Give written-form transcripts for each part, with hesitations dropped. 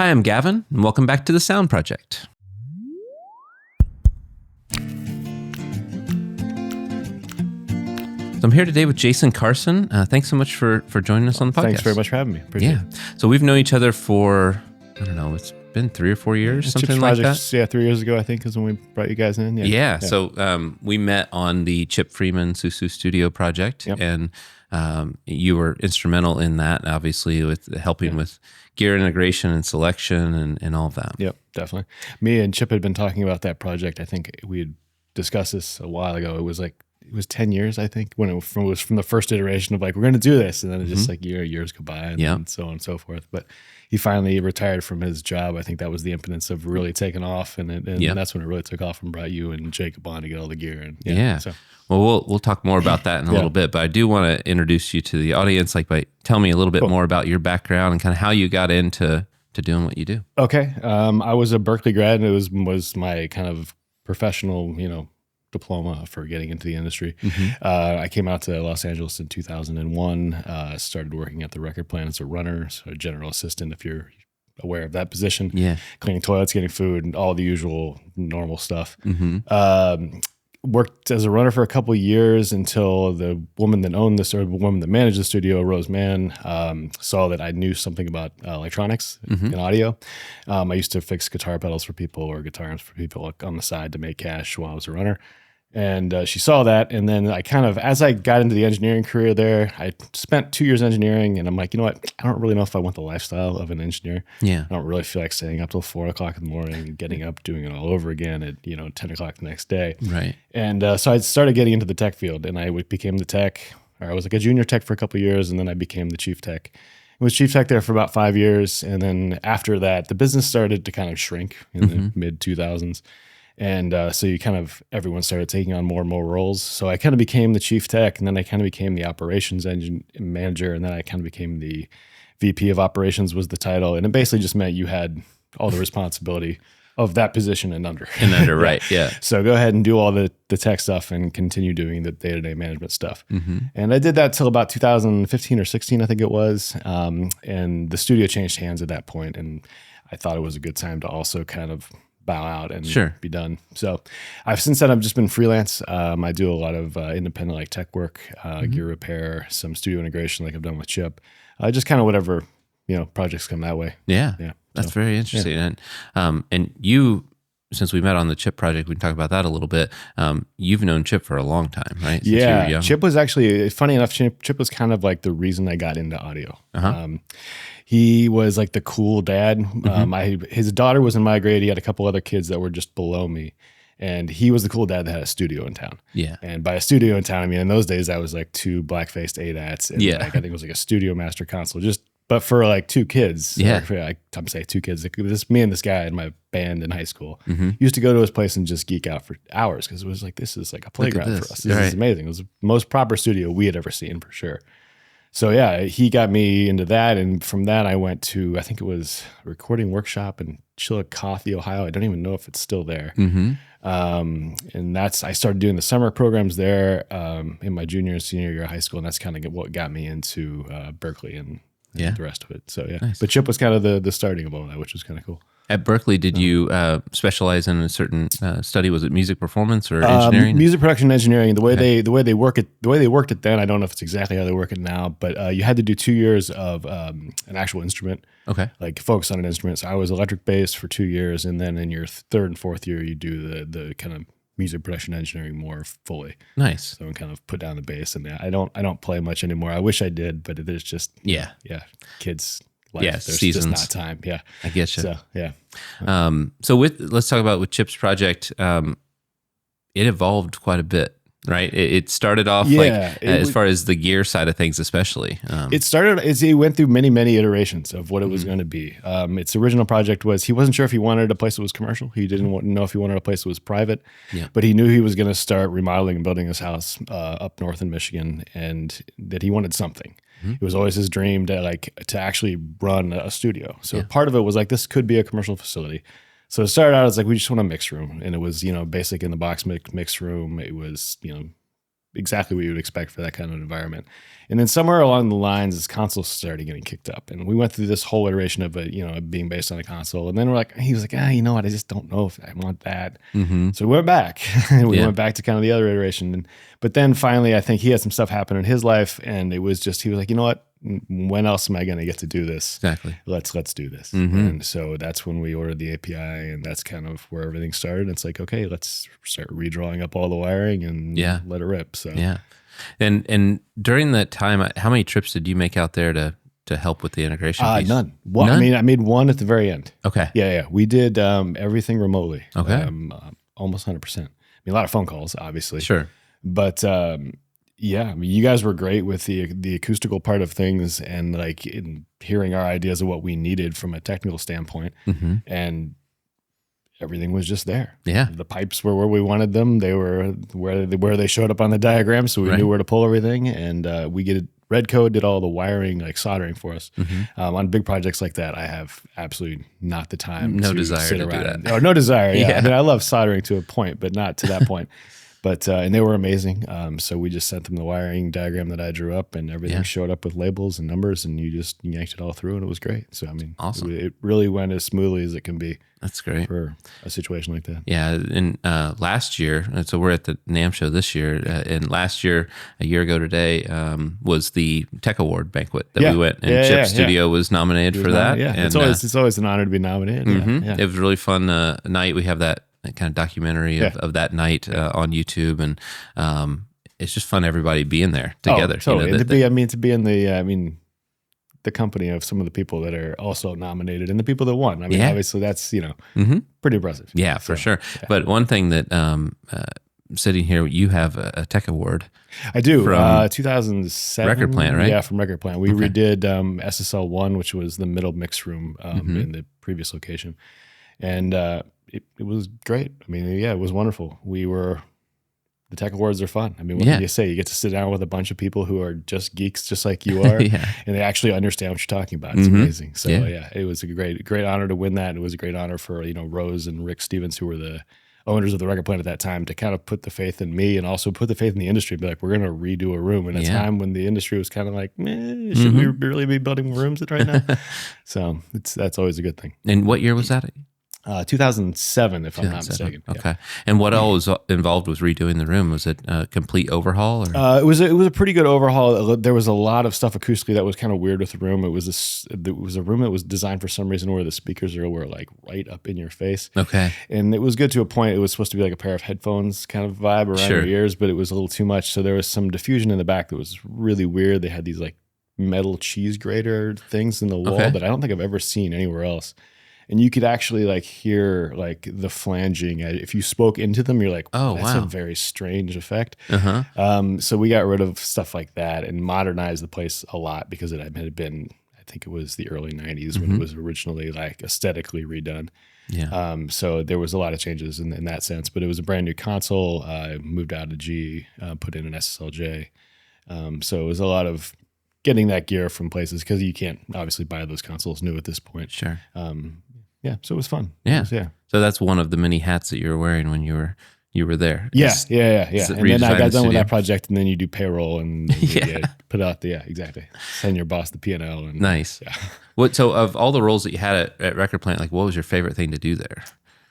Hi, I'm Gavin, and welcome back to the S.O.U.N.D Project. So I'm here today with Jason Carson. Thanks so much for joining us on the podcast. Thanks very much for having me. Appreciate it. So we've known each other for, I don't know, it's been 3 or 4 years, something like that. Yeah, 3 years ago, I think, is when we brought you guys in. Yeah. So we met on the Chip Freeman S.O.U.N.D Studio project, and you were instrumental in that, obviously, with helping with gear integration and selection and all of that. Yep, definitely. Me and Chip had been talking about that project. I think we had discussed this a while ago. It was 10 years, I think, when it was from the first iteration of like, we're going to do this. And then it just like years go by and so on and so forth. But he finally retired from his job. I think that was the impetus of really taking off. And that's when it really took off and brought you and Jacob on to get all the gear. And so. Well, we'll talk more about that in a little bit, but I do want to introduce you to the audience. Tell me a little bit more about your background and kind of how you got into doing what you do. Okay. I was a Berklee grad, and it was my kind of professional, diploma for getting into the industry. I came out to Los Angeles in 2001, started working at the record plant as a runner, so a general assistant, if you're aware of that position. Cleaning toilets, getting food, and all the usual normal stuff. Worked as a runner for a couple of years until the woman that owned this, or the woman that managed the studio, Rose Mann, saw that I knew something about electronics and audio. I used to fix guitar pedals for people or guitar amps for people on the side to make cash while I was a runner. And she saw that, and then I kind of, as I got into the engineering career there, I spent 2 years engineering, and I'm like, you know what? I don't really know if I want the lifestyle of an engineer. I don't really feel like staying up till 4 o'clock in the morning and getting up, doing it all over again at 10 o'clock the next day. And so I started getting into the tech field, and I became the tech. Or I was like a junior tech for a couple of years, and then I became the chief tech. I was chief tech there for about 5 years, and then after that, the business started to kind of shrink in the mid 2000s. And so everyone started taking on more and more roles. So I kind of became the chief tech, and then I kind of became the operations manager, and then I kind of became the VP of operations was the title. And it basically just meant you had all the responsibility of that position and under. Right, yeah. So go ahead and do all the tech stuff and continue doing the day-to-day management stuff. And I did that till about 2015 or 16, I think it was. And the studio changed hands at that point, and I thought it was a good time to also kind of bow out and be done. So since then I've just been freelance. I do a lot of independent tech work, gear repair, some studio integration like I've done with Chip. Just kind of whatever, projects come that way. That's very interesting. And you, since we met on the Chip project, we can talk about that a little bit. You've known Chip for a long time, right? Since you were young. Chip was actually, funny enough, Chip was kind of like the reason I got into audio. He was like the cool dad. His daughter was in my grade. He had a couple other kids that were just below me. And he was the cool dad that had a studio in town. And by a studio in town, I mean, in those days, that was like 2 black-faced ADATs. And I think it was like a Studio Master console, but for like 2 kids. I'm saying 2 kids. This me and this guy in my band in high school used to go to his place and just geek out for hours because it was like, this is like a playground for us. This is amazing. It was the most proper studio we had ever seen for sure. So he got me into that, and from that I went to, I think it was a recording workshop in Chillicothe, Ohio. I don't even know if it's still there. And I started doing the summer programs there in my junior and senior year of high school, and that's kind of what got me into Berklee and the rest of it. So nice. But Chip was kind of the starting of all that, which was kind of cool. At Berklee, did you specialize in a certain study? Was it music performance or engineering? Music production engineering. The way they worked it then, I don't know if it's exactly how they work it now, but you had to do 2 years of an actual instrument. Like focus on an instrument. So I was electric bass for 2 years, and then in your 3rd and 4th year, you do the kind of music production engineering more fully. Nice. So I kind of put down the bass, and I don't play much anymore. I wish I did, but there's just kids. There's seasons. Just not time. I get you. So so let's talk about with Chip's project. It evolved quite a bit, right? It started off as far as the gear side of things, especially. It went through many iterations of what it was going to be. Its original project was, he wasn't sure if he wanted a place that was commercial. He didn't know if he wanted a place that was private, but he knew he was going to start remodeling and building his house up north in Michigan, and that he wanted something. It was always his dream to actually run a studio. So part of it was like, this could be a commercial facility. So it started out as like, we just want a mix room, and it was basic in the box mix room. It was exactly what you would expect for that kind of environment. And then somewhere along the lines, this console started getting kicked up, and we went through this whole iteration of it being based on a console. And then he was like, you know what? I just don't know if I want that. So we went back, and we went back to kind of the other iteration. But then finally, I think he had some stuff happen in his life, and it was just, he was like, you know what? When else am I going to get to do this? Exactly. Let's do this. And so that's when we ordered the API, and that's kind of where everything started. It's like, okay, let's start redrawing up all the wiring and let it rip. So yeah. And during that time, how many trips did you make out there to help with the integration piece? None. None? I mean, I made one at the very end. Okay. Yeah. We did everything remotely. Okay. Almost 100%. I mean, a lot of phone calls, obviously. Sure. But yeah, I mean, you guys were great with the acoustical part of things, and like in hearing our ideas of what we needed from a technical standpoint, and everything was just there. Yeah. The pipes were where we wanted them. They were where they showed up on the diagram, so we knew where to pull everything. And Red Code did all the wiring, like soldering for us. On big projects like that, I have absolutely not the time. No to desire sit to do around that. No desire. Yeah. I mean, I love soldering to a point, but not to that point. But and they were amazing. So we just sent them the wiring diagram that I drew up, and everything showed up with labels and numbers, and you just yanked it all through, and it was great. So I mean, awesome. It really went as smoothly as it can be. That's great for a situation like that. Yeah, and last year, so we're at the NAMM show this year, and last year, a year ago today, was the Tech Award banquet that we went, and Chip Studio was nominated for that. Yeah, and, it's always an honor to be nominated. It was a really fun night. We have that kind of documentary of that night on YouTube, and it's just fun everybody being there together. Oh, totally. To be in the company of some of the people that are also nominated and the people that won. I mean, obviously that's pretty impressive. Yeah, for sure. Yeah. But one thing that sitting here, you have a Tech Award. I do. From 2007 Record Plant, right? Yeah, from Record Plant. We redid SSL1, which was the middle mix room in the previous location, and it was great. I mean, it was wonderful. The Tech Awards are fun. I mean, what do you say? You get to sit down with a bunch of people who are just geeks, just like you are, and they actually understand what you're talking about. It's amazing. So it was a great honor to win that. It was a great honor for Rose and Rick Stevens, who were the owners of the Record Plant at that time, to kind of put the faith in me and also put the faith in the industry. Be like, we're going to redo a room in a time when the industry was kind of like, should we really be building rooms right now? So that's always a good thing. And what year was that? 2007, if I'm not mistaken. Okay. Yeah. And what all was involved with redoing the room? Was it a complete overhaul? Or? It was a pretty good overhaul. There was a lot of stuff acoustically that was kind of weird with the room. It was a room that was designed for some reason where the speakers were like right up in your face. Okay. And it was good to a point. It was supposed to be like a pair of headphones kind of vibe around your ears, but it was a little too much. So there was some diffusion in the back that was really weird. They had these like metal cheese grater things in the wall that I don't think I've ever seen anywhere else. And you could actually like hear like the flanging. If you spoke into them, you're like, oh, that's a very strange effect. So we got rid of stuff like that and modernized the place a lot, because it had been, I think it was the early 90s when it was originally like aesthetically redone. Yeah. So there was a lot of changes in that sense, but it was a brand new console. I moved out of G, put in an SSLJ. So it was a lot of getting that gear from places, because you can't obviously buy those consoles new at this point. Sure. So it was fun. Yeah. So that's one of the many hats that you were wearing when you were there. Yeah. And then I got done with that project, and then you do payroll and put out exactly. Send your boss the P&L. And, nice. Yeah. So of all the roles that you had at Record Plant, like what was your favorite thing to do there?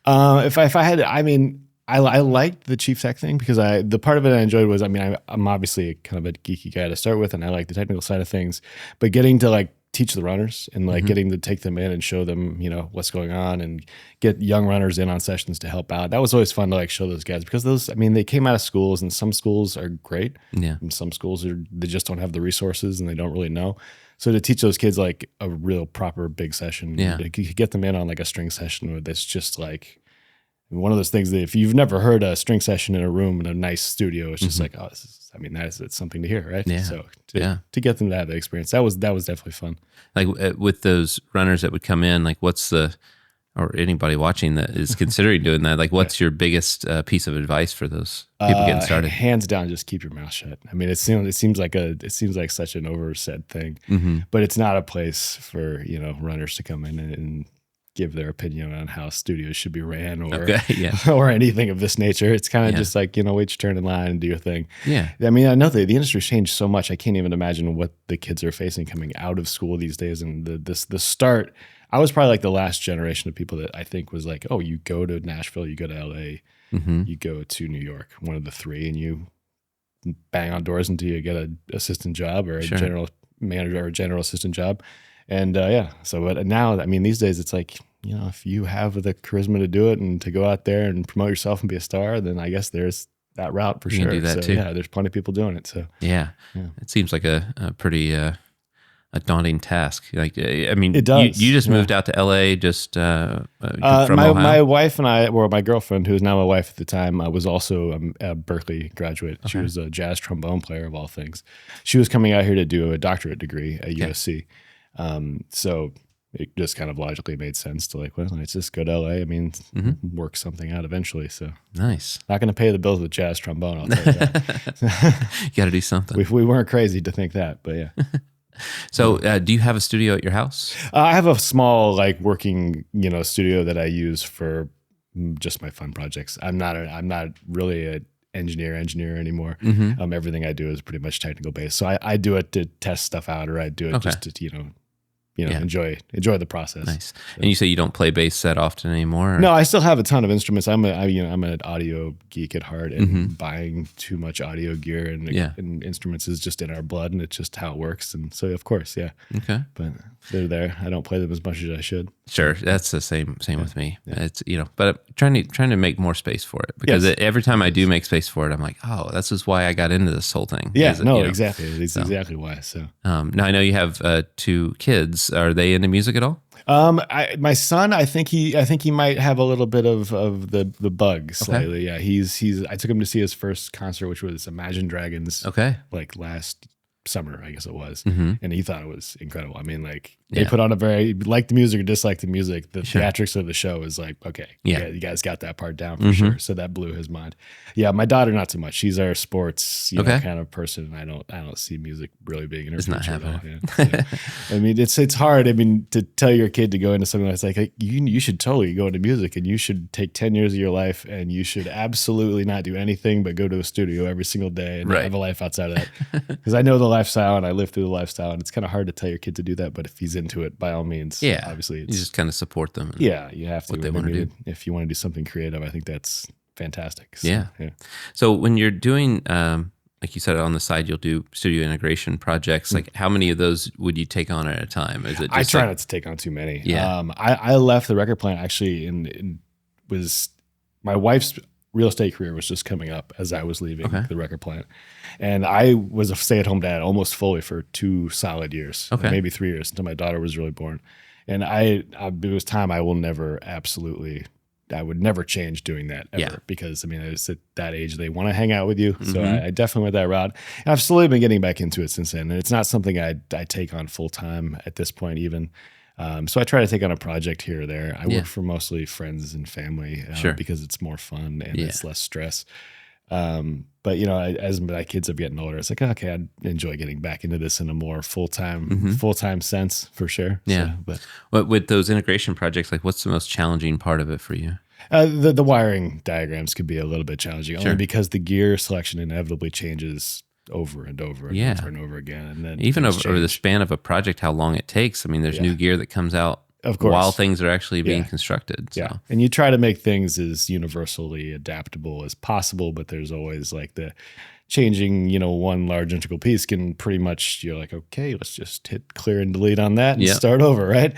If I had, I mean, I liked the chief tech thing, because the part of it I enjoyed was, I mean, I'm obviously kind of a geeky guy to start with, and I like the technical side of things, but getting to like teach the runners and like getting to take them in and show them, what's going on, and get young runners in on sessions to help out. That was always fun to like show those guys, because they came out of schools, and some schools are great. Yeah. And some schools they just don't have the resources and they don't really know. So to teach those kids like a real proper big session, to get them in on like a string session that's just like one of those things that if you've never heard a string session in a room in a nice studio, it's just like, oh, it's something to hear, right? Yeah. So to get them to have the experience, that was definitely fun. Like with those runners that would come in, like or anybody watching that is considering doing that, like what's your biggest piece of advice for those people getting started? Hands down, just keep your mouth shut. I mean, it seems like such an oversaid thing, but it's not a place for runners to come in and give their opinion on how studios should be ran or yeah. or anything of this nature. It's kind of just like, wait your turn in line and do your thing. Yeah. I mean, I know the industry's changed so much. I can't even imagine what the kids are facing coming out of school these days. And the start, I was probably like the last generation of people that I think was like, oh, you go to Nashville, you go to LA, you go to New York, one of the three, and you bang on doors until you get an assistant job or a general manager or a general assistant job. And so but now, I mean, these days it's like, if you have the charisma to do it and to go out there and promote yourself and be a star, then I guess there's that route for sure. You can do that too. Yeah, there's plenty of people doing it. So yeah. It seems like a pretty a daunting task. Like, I mean, it does. You just moved out to LA just from my Ohio? My wife and I, or my girlfriend, who was now my wife at the time, was also a Berklee graduate. Okay. She was a jazz trombone player of all things. She was coming out here to do a doctorate degree at USC. So it just kind of logically made sense to like, well, let's just go to LA. I mean, work something out eventually. So nice. Not going to pay the bills with jazz trombone, I'll tell you that. You got to do something. We weren't crazy to think that, but yeah. So do you have a studio at your house? I have a small like working, studio that I use for just my fun projects. I'm not really an engineer anymore. Everything I do is pretty much technical based. So I do it to test stuff out, or I do it just to, enjoy the process. Nice. So. And you say you don't play bass that often anymore? Or? No, I still have a ton of instruments. I'm an audio geek at heart, and buying too much audio gear and instruments is just in our blood, and it's just how it works. And so, of course, yeah. Okay. But they're there. I don't play them as much as I should. Sure, that's the same with me. Yeah. It's but I'm trying to make more space for it, because every time I do make space for it, I'm like, oh, this is why I got into this whole thing. Yeah, exactly. It's exactly why. So now I know you have 2 kids. Are they into music at all? My son, I think he might have a little bit of the bug slightly. Okay. Yeah, I took him to see his first concert, which was Imagine Dragons. Okay, like last summer, I guess it was, and he thought it was incredible. I mean, like they put on a very like the music or dislike the music. The theatrics of the show is like, okay, you guys got that part down for sure. So that blew his mind. Yeah, my daughter not so much. She's our sports kind of person. I don't see music really being in her future at all. Yeah. So, I mean, it's hard. I mean, to tell your kid to go into something that's like you should totally go into music, and you should take 10 years of your life, and you should absolutely not do anything but go to a studio every single day and have a life outside of that. Because I know the lifestyle, and I live through the lifestyle, and it's kind of hard to tell your kid to do that. But if he's into it, by all means, obviously, you just kind of support them. You have to. What they want to do. If you want to do something creative, I think that's fantastic. So, yeah. So when you're doing, like you said, on the side, you'll do studio integration projects. Like, how many of those would you take on at a time? Is it? Just I try not to take on too many. Yeah. I left the record plant actually, and was my wife's real estate career was just coming up as I was leaving the record plant. And I was a stay-at-home dad almost fully for 2 solid years, maybe 3 years, until my daughter was really born. And it was time I would never change doing that ever, because I mean, it's at that age, they want to hang out with you. So I definitely went that route. And I've slowly been getting back into it since then. And it's not something I take on full time at this point even. So I try to take on a project here or there. I work for mostly friends and family because it's more fun and it's less stress. But as my kids have gotten older, it's like, okay, I'd enjoy getting back into this in a more full-time sense for sure. Yeah. So, but with those integration projects, like what's the most challenging part of it for you? The wiring diagrams could be a little bit challenging only because the gear selection inevitably changes over and over and over again. And then even over the span of a project, how long it takes. I mean, there's new gear that comes out of course, while things are actually being constructed. So. Yeah. And you try to make things as universally adaptable as possible, but there's always like the changing, one large integral piece can pretty much, you're like, okay, let's just hit clear and delete on that and start over, right?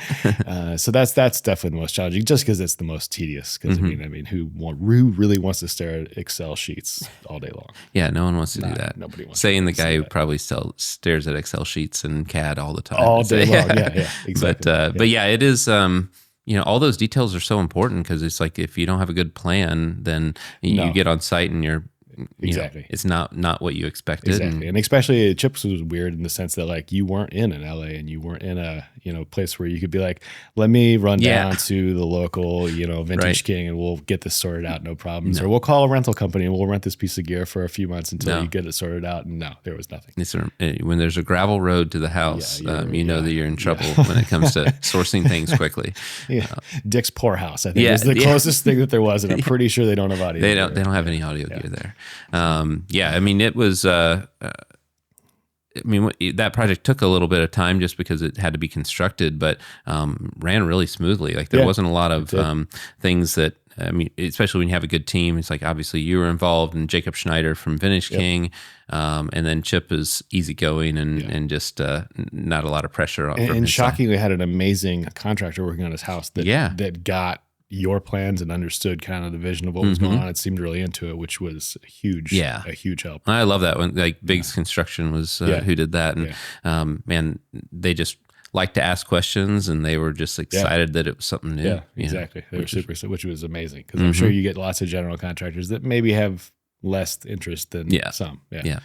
So that's definitely the most challenging, just because it's the most tedious. Because I mean, who really wants to stare at Excel sheets all day long? Yeah, no one wants to do that. Nobody wants. Saying the guy who probably still stares at Excel sheets and CAD all the time, all day long. Yeah, exactly. But yeah, it is. All those details are so important, because it's like if you don't have a good plan, then you get on site and you're exactly. It's not what you expected. Exactly. And especially Chips was weird in the sense that like you weren't in an LA and you weren't in a, place where you could be like, let me run down to the local, Vintage King and we'll get this sorted out. No problems. Or we'll call a rental company and we'll rent this piece of gear for a few months until you get it sorted out. And no, there was nothing. When there's a gravel road to the house, know that you're in trouble when it comes to sourcing things quickly. Dick's Poorhouse, I think, is the closest thing that there was. And I'm pretty sure they don't have audio. They don't have any audio gear there. It was, that project took a little bit of time just because it had to be constructed, but ran really smoothly. Like there wasn't a lot of things that, especially when you have a good team. It's like, obviously you were involved, and Jacob Schneider from Vintage King. And then Chip is easygoing and just not a lot of pressure on. And shockingly had an amazing contractor working on his house that got your plans and understood kind of the vision of what was going on. It seemed really into it, which was a huge help. I love that one. Like Biggs Construction was who did that. And man, they just like to ask questions, and they were just excited that it was something new. Yeah, exactly. They were super, which was amazing, because I'm sure you get lots of general contractors that maybe have less interest than some. Yeah.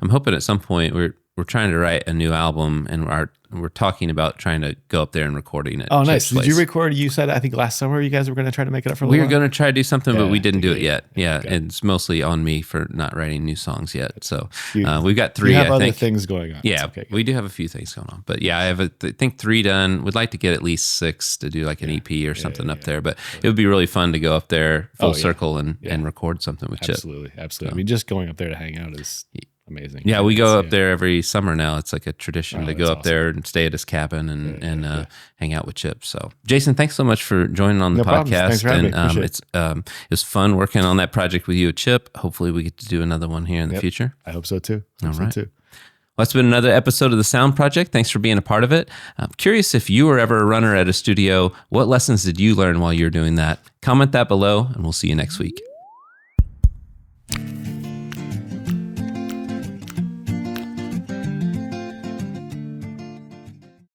I'm hoping at some point we're trying to write a new album, and we're talking about trying to go up there and recording it. Oh, nice. Did you record? You said, I think last summer you guys were going to try to make it up for a little while. We were going to try to do something, but we didn't do it yet. Yeah. Okay. It's mostly on me for not writing new songs yet. So we've got 3, you have other things going on. Yeah. Okay, we do have a few things going on, but I have, I think 3 done. Would like to get at least 6 to do like an EP or something up there, but it would be really fun to go up there full circle and record something with Chip. Absolutely. Just going up there to hang out is amazing. Yeah, we go up there every summer now. It's like a tradition to go up there and stay at his cabin and hang out with Chip. So, Jason, thanks so much for joining on the podcast. Thanks for having me. It's fun working on that project with you at Chip. Hopefully, we get to do another one here in the future. I hope so too. All right. Well, that's been another episode of the S.O.U.N.D Project. Thanks for being a part of it. I'm curious if you were ever a runner at a studio. What lessons did you learn while you were doing that? Comment that below, and we'll see you next week.